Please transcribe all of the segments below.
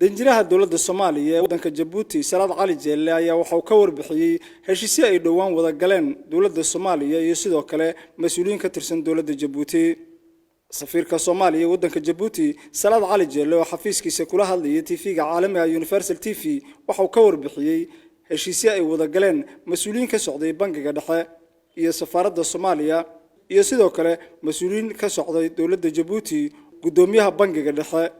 danjiraha dawladda Soomaaliya ee wadanka Djibouti Salaad Cali Jeelle ayaa waxa uu ka warbixiyay heshiisyo ay dhawaan wada galeen dawladda Soomaaliya iyo sidoo kale mas'uuliyiin ka tirsan dawladda Djibouti. safiirka Soomaaliya ee wadanka Djibouti Salaad Cali Jeelle oo xafiiskiisa kula hadlayay TV-ga caalamiga Universal TV waxa uu ka warbixiyay heshiisyo ay wada galeen mas'uuliyiin ka socday bangiga dhexe iyo safaaradda Soomaaliya iyo sidoo kale mas'uuliyiin ka socday dawladda Djibouti gudoomiyaha bangiga dhexe.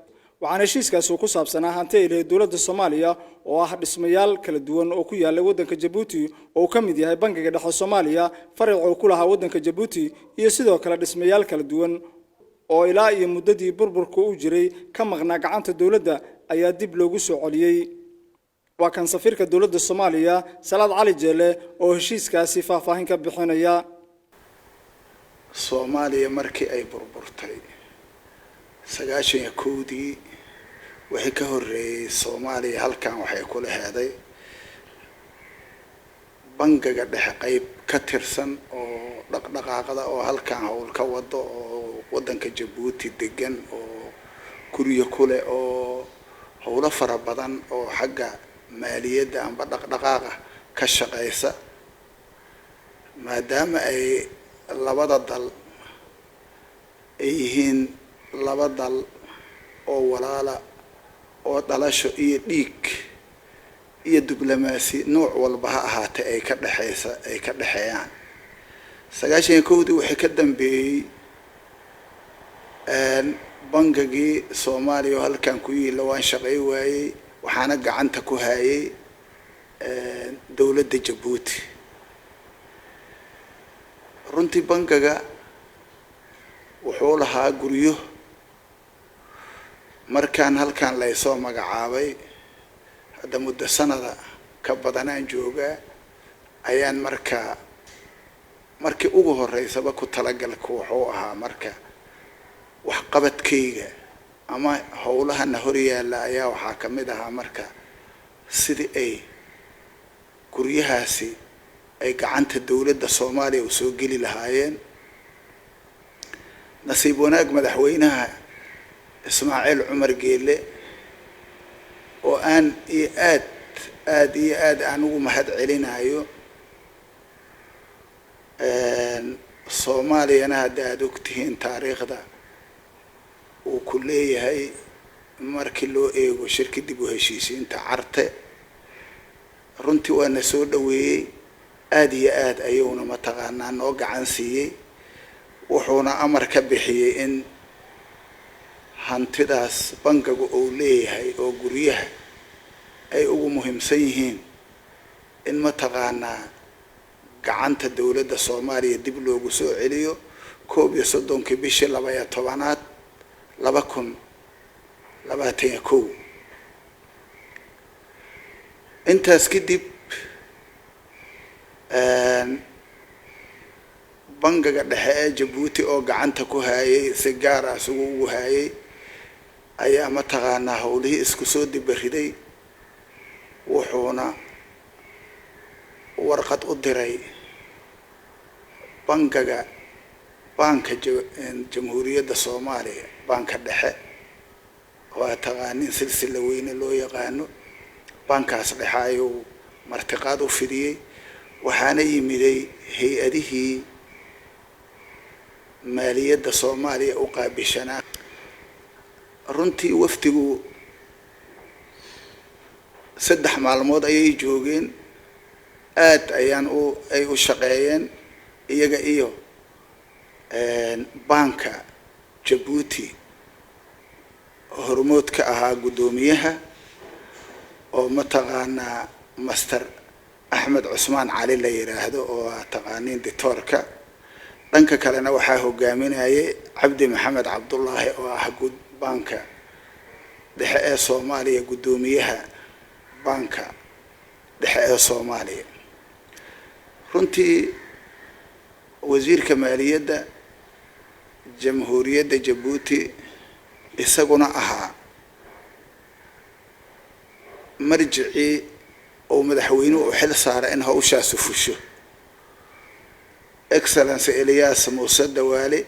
waxaan heshiiskaas ku saabsanaa hanti ay dawladda Soomaaliya oo ah dhismayaal kala duwan oo ku yaala wadanka Djibouti oo ka mid yahay bangiga dhexe Soomaaliya fariico ku lahaa wadanka Djibouti iyo sidoo kale dhismayaal kala duwan oo ilaa iyo muddadii burburku u jiray ka maqnaa gacanta dawladda ayaa dib loogu soo celiyay. waa kan safiirka dawladda Soomaaliya Salaad Cali Jeelle oo heshiiskaasi faahfaahin ka bixinaya. Soomaaliya markii ay burburtay 91 wixii ka horeeyay Soomaaliya halkan waxay ku leedahay bangiga dhexe qayb ka tirsan oo dhaqdhaqaaqada oo halkan hawl ka wado oo wadanka Djibouti degan oo kuriyo kule oo hawlo fara badan oo xagga maaliyadda amba dhaqdhaqaaqa ka shaqeysa maadaama ay labada dal ay yihiin laba dal oo walaala oo dhalasho iyo dhiig iyo diblomaasi nooc walba ha ahaatee ay ka dhaxeeyaan 91 wixii ka dambeeyay bangigii Soomaaliya halkan ku yiila waan shaqay waayay waxaana gacanta ku hayay dawladda Djibouti. runtii bangiga wuxuu lahaa guryo markaan halkan la soo magacaabay hadda muddo sanada ka badanaan joogaa ayaan markii ugu horeysaba ku talagalku wuxuu ahaa marka wax qabadkayga ama howlahana hor yaala ayaa waxaa ka mid ahaa marka sidii ay guryahaasi ay gacanta dawladda Soomaaliya u soo gali lahaayeen. nasiib wanaag madaxweynaha Ismaaciil Cumar Geelle oo aan aad aan ugu mahad celinayo Soomaaliyana hadda aad ogtihiin taariikhda uu ku leeyahay markii loo eego shirkad dib u heshiisiinta Carte runtii waana soo dhaweeyay aad ayuuna mataqaanaa noo gacan siiyay wuxuuna amar ka bixiyay in hantidaas bangigu uu leeyahay oo guryaha ay ugu muhiimsan yihiin in mataqaanaa gacanta dawladda Soomaaliya dib loogu soo celiyo 31 bishii 12 2021. intaas kadib bangiga dhexe ee Djibouti oo gacanta ku hayay si gaar ah ugu hayay ayaa mataqaanaa howlihii isku soo dibariday wuxuuna warqad u diray bangiga banka jamhuuriyadda Soomaaliya banka dhexe oo taqaanin silsila weyne loo yaqaano bankaas dhexe ayuu martiqaad u fidiyay waxaana yimiday hay'adihii maaliyadda Soomaaliya u qaabishana. runtii waftigu 3 maalmood ayay joogeen aad ayaan u shaqeeyeen iyaga iyo banka Djibouti hormood ka ahaa gudoomiyaha oo mataqaanaa Master Ahmed Cusmaan Cali la yiraahdo oo taqaanin dictatorka. dhanka kalena waxaa hogaaminayay Cabdi Maxamed Cabdullaahi oo ah banka dhexe ee Soomaaliya gudoomiyaha banka dhexe ee Soomaaliya. runtii wasiirka maaliyadda jamhuuriyadda Djibouti isaguna ahaa marjicii oo madaxweynuhu u xil saaray in hawshaas fusho. Excellency Elias Muuse Dawaale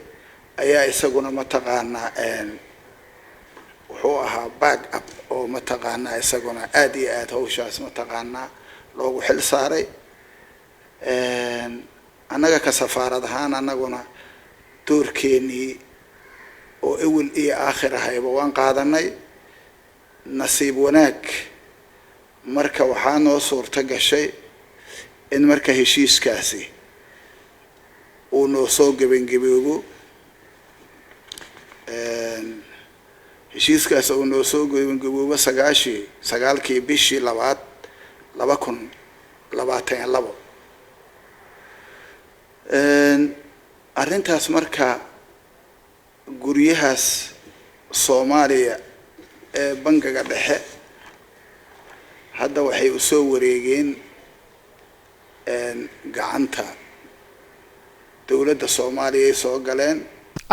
ayaa isaguna mataqaanaa wuxuu ahaa back up oo oo mataqaanaa isaguna aad iyo aad hawshaas mataqaanaa loogu xil saaray annaga ka safaarad ahaan annaguna doorkeenii oo awal iyo aakhir ahayba waan qaadanay nasiib wanaag marka waxaa noo suurto gashay in marka heshiiskaasi uu noo soo gebangaboobo heshiiskaas uu noo soo gebangaboobo 9 bishii 2 2022 arrintaas marka guryahaas Soomaaliya ee bangiga dhexe hadda waxay u soo wareegeen gacanta dawladda Soomaaliya ay soo galeen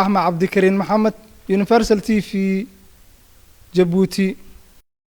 Ahmed Cabdikariin Maxamed Universal TV Djibouti